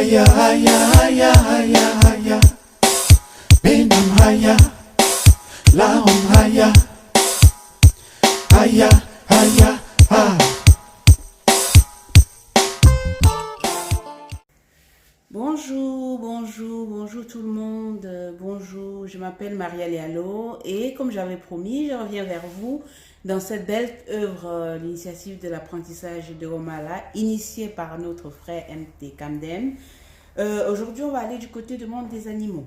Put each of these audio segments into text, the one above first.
haya haya haya haya haya Benam haya Lahom haya Haya haya ha. Bonjour tout le monde, bonjour, je m'appelle Maria Lialo et comme j'avais promis, je reviens vers vous dans cette belle œuvre, l'initiative de l'apprentissage de Romala, initiée par notre frère MT Kamdem. Aujourd'hui, on va aller du côté du monde des animaux.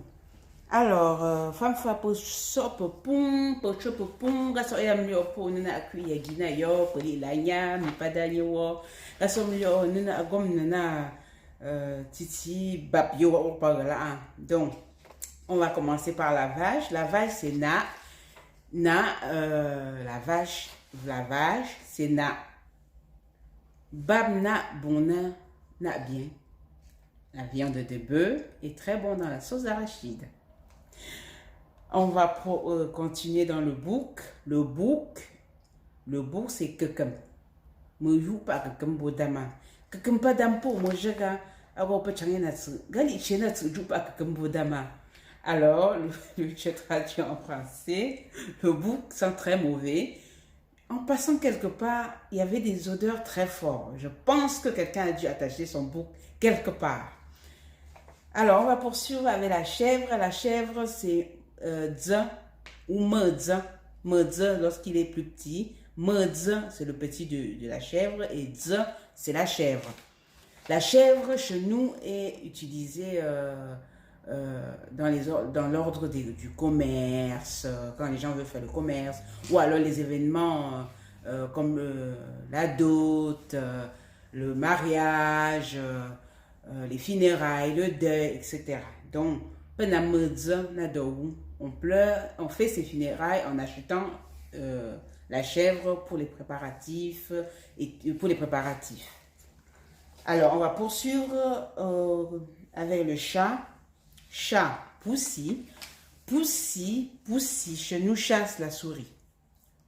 Alors, femme fa po sop pon, po chop pon, gaso ya mlio po nuna akui ya gina yo, po li lanya, mi padanye wo, gaso mlio nuna agom nuna titi bab yo par là. Donc, on va commencer par la vache. La vache c'est na, la vache, c'est na. Bab na bon na bien. La viande de bœuf est très bonne dans la sauce d'arachide. On va continuer dans le bouc. Le bouc, c'est kekem. Me joue pas kekem bodama. Kekem pas d'ampo, moi je ga awo pa changenatsu. Gali chenatsu joue pas kekem bodama. Alors, je traduis en français. Le bouc sent très mauvais. En passant quelque part, il y avait des odeurs très fortes. Je pense que quelqu'un a dû attacher son bouc quelque part. Alors, on va poursuivre avec la chèvre. La chèvre, c'est dza ou medza. Medza lorsqu'il est plus petit. Medza, c'est le petit de la chèvre. Et dza, c'est la chèvre. La chèvre, chez nous, est utilisée dans l'ordre du commerce, quand les gens veulent faire le commerce. Ou alors les événements comme la dot, le mariage, les funérailles, le deuil, etc. Donc, on pleure, on fait ses funérailles en achetant la chèvre pour les préparatifs Alors, on va poursuivre avec le chat. Chat, poussi. Poussi, chez nous chasse la souris.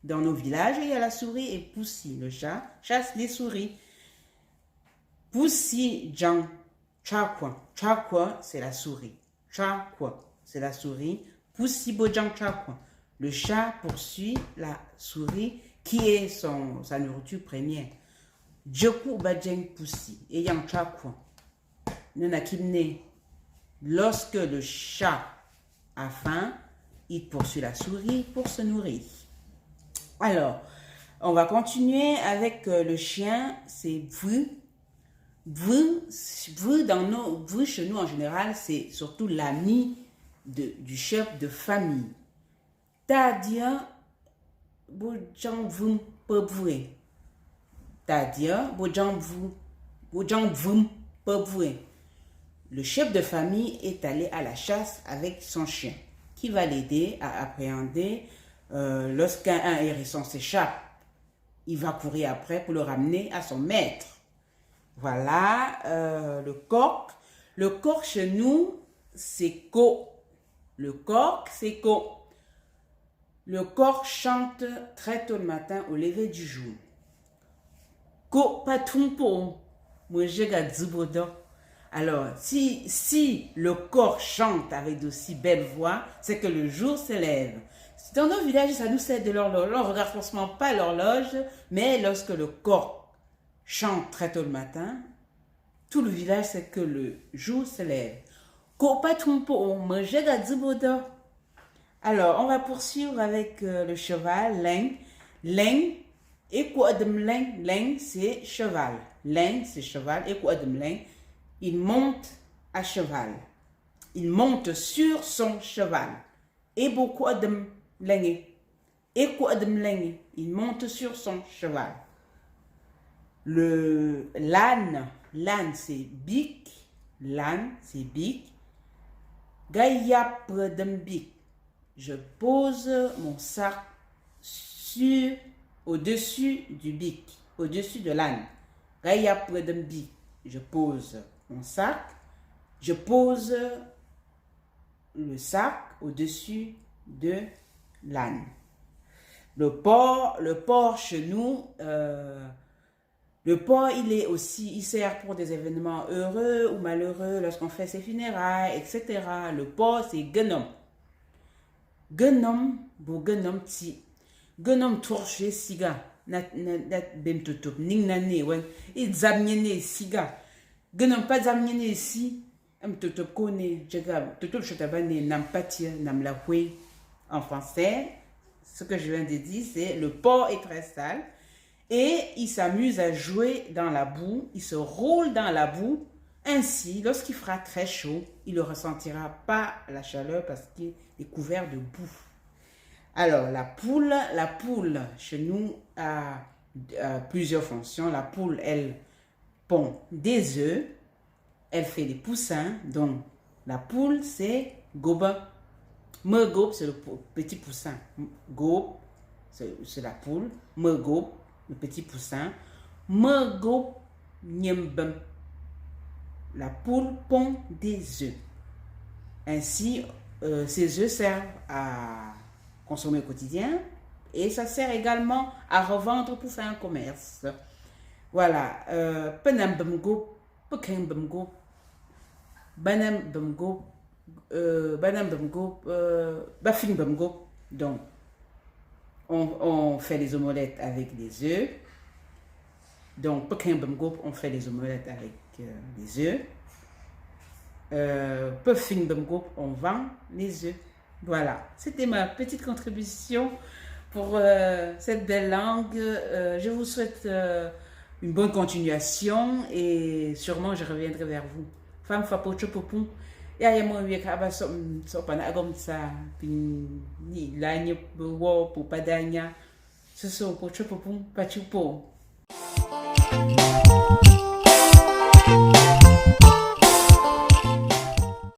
Dans nos villages, il y a la souris et poussi, le chat, chasse les souris. Poussi, jang, chakwa. Chakwa, c'est la souris. Chakwa, c'est la souris. Poussi, bojang, chakwa. Le chat poursuit la souris qui est sa nourriture première. Djoku bajeng poussi. Et yang chakwa. Nena kimne. Lorsque le chat a faim, il poursuit la souris pour se nourrir. Alors, on va continuer avec le chien, c'est vru. Vru chez nous en général, c'est surtout l'ami du chef de famille. C'est-à-dire, bojang vum pebvre. C'est-à-dire, bojang vum pebvre. Le chef de famille est allé à la chasse avec son chien, qui va l'aider à appréhender lorsqu'un hérisson s'échappe. Il va courir après pour le ramener à son maître. Voilà, le coq. Le coq chez nous, c'est co. Le coq, c'est co. Le coq chante très tôt le matin au lever du jour. Ko patumpo, moi je garde zubodo. Alors, si le coq chante avec d'aussi belles voix, c'est que le jour se lève. Dans nos villages, ça nous sert de l'horloge. On ne regarde forcément pas l'horloge, mais lorsque le coq chante très tôt le matin, tout le village sait que le jour se lève. Alors, on va poursuivre avec le cheval, l'eng. L'eng, et quoi de l'eng? L'eng, c'est cheval. L'eng, c'est cheval, et quoi de l'eng? Il monte à cheval. Il monte sur son cheval. Et beaucoup de l'eng. Et quoi de l'eng? Il monte sur son cheval. L'âne, c'est bic. L'âne, c'est bic. Gaïap de bic. Je pose mon sac au-dessus du bic, au-dessus de l'âne. Gaïap de bic. Je pose mon sac. Je pose le sac au-dessus de l'âne. Le porc chez nous, Le porc, il sert pour des événements heureux ou malheureux lorsqu'on fait ses funérailles, etc. Le porc, c'est genom. Genom, bo genom ti. Genom torche siga. Nat bem tutup. Ning nane, wen. Et zamyene siga. Genom pas zamyene ici. Am tutup kone, jagab. Tutup chotabane, nam patia, nam la hue. En français, ce que je viens de dire, c'est le porc est très sale. Et il s'amuse à jouer dans la boue, il se roule dans la boue. Ainsi, lorsqu'il fera très chaud, il ne ressentira pas la chaleur parce qu'il est couvert de boue. Alors, la poule, chez nous, a plusieurs fonctions. La poule, elle pond des œufs, elle fait des poussins. Donc, la poule, c'est goba. Me gobe, c'est le petit poussin. Gobe, c'est la poule. Me gobe, le petit poussin. Mergo nyembem. La poule pond des œufs. Ainsi, ces œufs servent à consommer au quotidien et ça sert également à revendre pour faire un commerce. Voilà. Penam bemgo, peken bemgo, banam bemgo, bafing bemgo. Donc, on fait les omelettes avec des œufs. Donc, on fait les omelettes avec des œufs. On vend les œufs. Voilà, c'était ma petite contribution pour cette belle langue. Je vous souhaite une bonne continuation et sûrement je reviendrai vers vous. Femme fapo chopopon. Ya mo wiek aba so pana agom sa ni lanye wo po padanya so po chopopon pachupo.